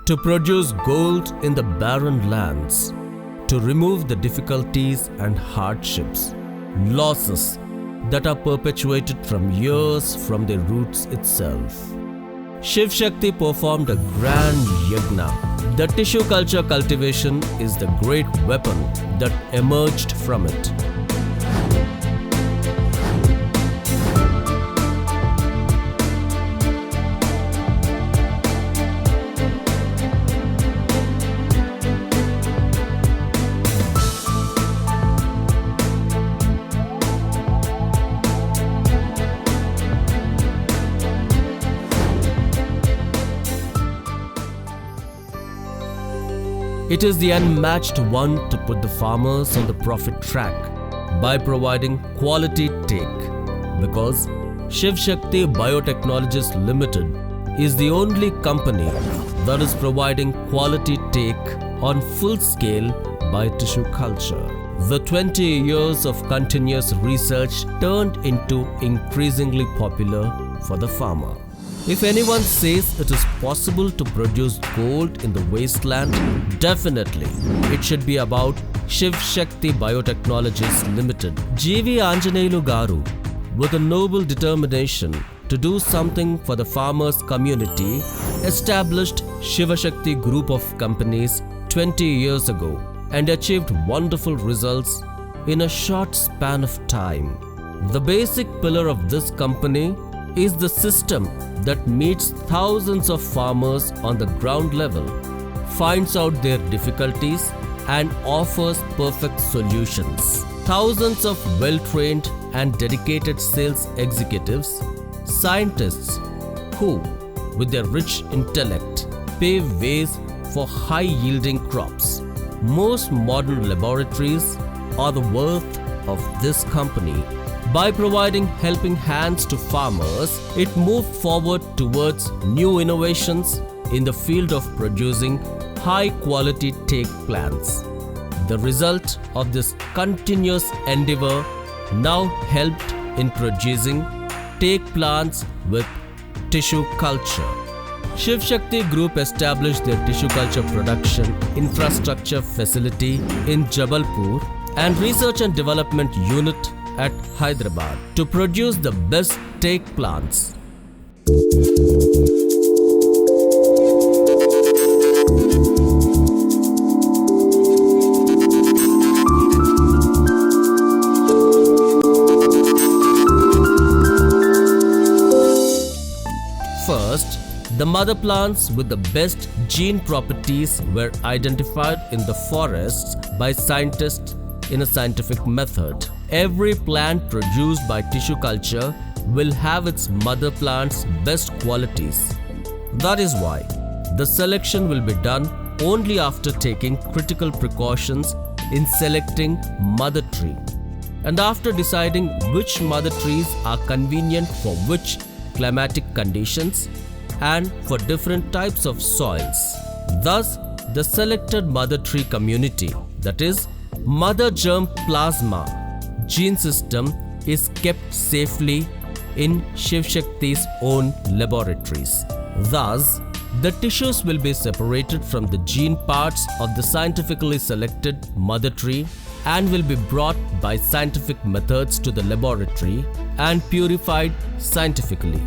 to produce gold in the barren lands, to remove the difficulties and hardships, losses that are perpetuated from years from the roots itself. Shiv Shakti performed a grand yagna. The tissue culture cultivation is the great weapon that emerged from it. It is the unmatched one to put the farmers on the profit track by providing quality take, because Shiv Shakti Biotechnologies Limited is the only company that is providing quality take on full scale by tissue culture. The 20 years of continuous research turned into increasingly popular for the farmer. If anyone says it is possible to produce gold in the wasteland, definitely it should be about Shiv Shakti Biotechnologies Limited. G.V. Anjaneyulu Garu, with a noble determination to do something for the farmers' community, established Shiva Shakti Group of companies 20 years ago and achieved wonderful results in a short span of time. The basic pillar of this company is the system that meets thousands of farmers on the ground level, finds out their difficulties and offers perfect solutions. Thousands of well-trained and dedicated sales executives, scientists who, with their rich intellect, pave ways for high-yielding crops. Most modern laboratories are the worth of this company. By providing helping hands to farmers, it moved forward towards new innovations in the field of producing high-quality take plants. The result of this continuous endeavor now helped in producing take plants with tissue culture. Shiv Shakti Group established their tissue culture production infrastructure facility in Jabalpur and research and development unit at Hyderabad to produce the best take plants. First, the mother plants with the best gene properties were identified in the forests by scientists in a scientific method. Every plant produced by tissue culture will have its mother plant's best qualities. That is why the selection will be done only after taking critical precautions in selecting mother tree and after deciding which mother trees are convenient for which climatic conditions and for different types of soils. Thus, the selected mother tree community, that is, mother germ plasma gene system, is kept safely in Shiv Shakti's own laboratories. Thus, the tissues will be separated from the gene parts of the scientifically selected mother tree and will be brought by scientific methods to the laboratory and purified scientifically.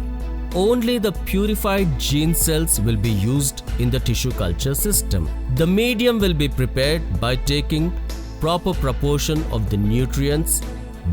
Only the purified gene cells will be used in the tissue culture system. The medium will be prepared by taking proper proportion of the nutrients,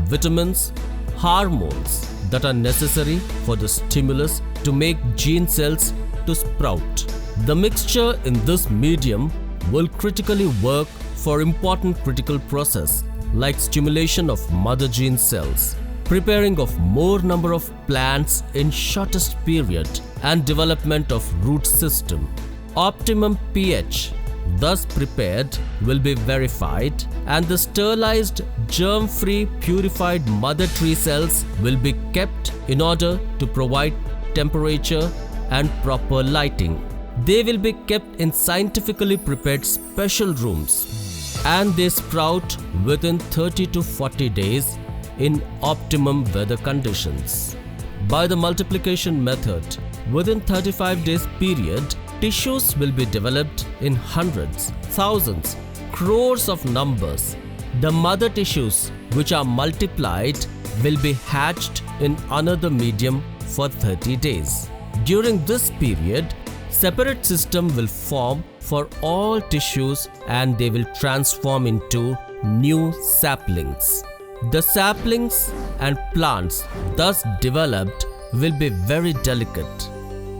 vitamins, hormones that are necessary for the stimulus to make gene cells to sprout. The mixture in this medium will critically work for important critical process like stimulation of mother gene cells, preparing of more number of plants in shortest period and development of root system. Optimum pH thus prepared will be verified and the sterilized germ-free purified mother tree cells will be kept in order to provide temperature and proper lighting. They will be kept in scientifically prepared special rooms and they sprout within 30 to 40 days in optimum weather conditions. By the multiplication method, within 35 days period, tissues will be developed in hundreds, thousands, crores of numbers. The mother tissues, which are multiplied, will be hatched in another medium for 30 days. During this period, separate system will form for all tissues and they will transform into new saplings. The saplings and plants thus developed will be very delicate.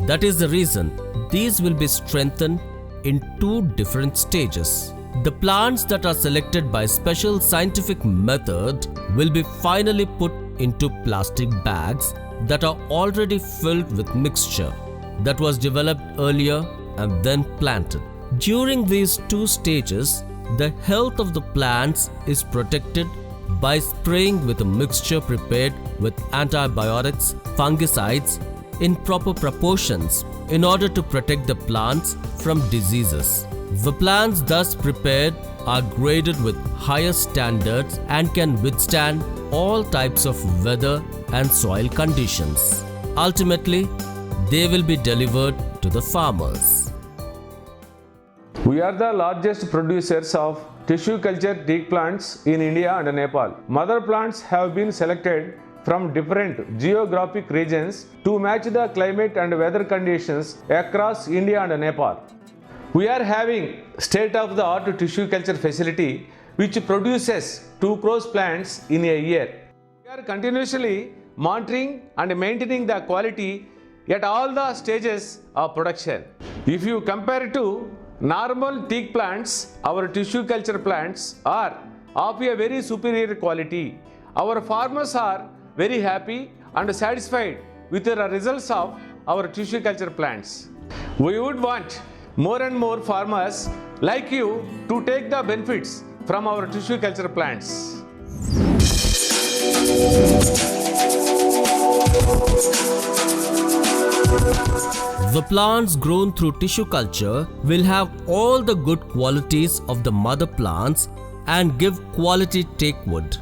That is the reason these will be strengthened in two different stages. The plants that are selected by special scientific method will be finally put into plastic bags that are already filled with mixture that was developed earlier and then planted. During these two stages, the health of the plants is protected by spraying with a mixture prepared with antibiotics, fungicides in proper proportions in order to protect the plants from diseases. The plants thus prepared are graded with higher standards and can withstand all types of weather and soil conditions. Ultimately, they will be delivered to the farmers. We are the largest producers of tissue culture teak plants in India and Nepal. Mother plants have been selected from different geographic regions to match the climate and weather conditions across India and Nepal. We are having state-of-the-art tissue culture facility which produces 2 crore plants in a year. We are continuously monitoring and maintaining the quality at all the stages of production. If you compare to normal teak plants, our tissue culture plants are of a very superior quality. Our farmers are very happy and satisfied with the results of our tissue culture plants. We would want more and more farmers like you to take the benefits from our tissue culture plants. The plants grown through tissue culture will have all the good qualities of the mother plants and give quality teak wood.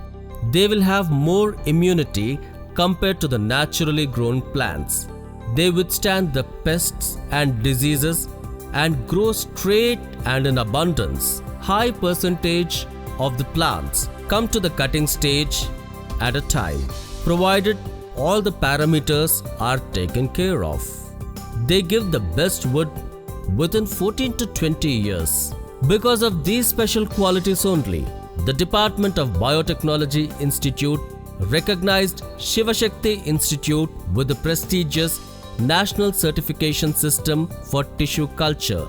They will have more immunity compared to the naturally grown plants. They withstand the pests and diseases and grow straight and in abundance. High percentage of the plants come to the cutting stage at a time, provided all the parameters are taken care of. They give the best wood within 14 to 20 years. Because of these special qualities only, the Department of Biotechnology Institute recognized Shivashakti Institute with the prestigious National Certification System for Tissue Culture,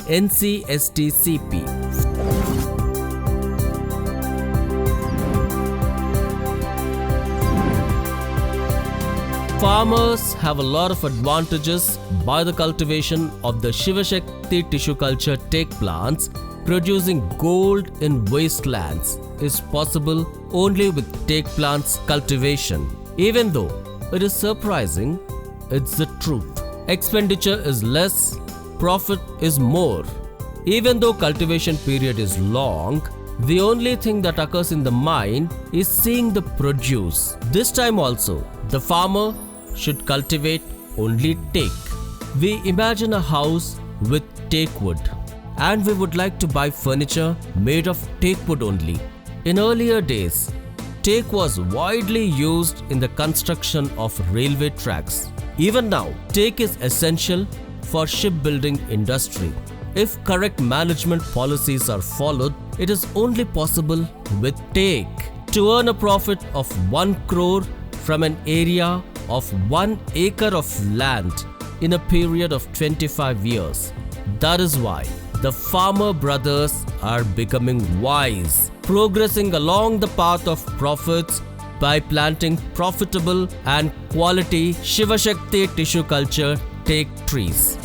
NCSTCP. Farmers have a lot of advantages by the cultivation of the Shivashakti tissue culture teak plants. Producing gold in wastelands is possible only with teak plants cultivation. Even though it is surprising, it's the truth. Expenditure is less, profit is more. Even though cultivation period is long, the only thing that occurs in the mind is seeing the produce. This time also, the farmer should cultivate only teak. We imagine a house with teak wood, and we would like to buy furniture made of teak wood only. In earlier days, teak was widely used in the construction of railway tracks. Even now, teak is essential for shipbuilding industry. If correct management policies are followed, it is only possible with teak to earn a profit of 1 crore from an area of 1 acre of land in a period of 25 years. That is why the farmer brothers are becoming wise, progressing along the path of profits by planting profitable and quality Shivashakti tissue culture teak trees.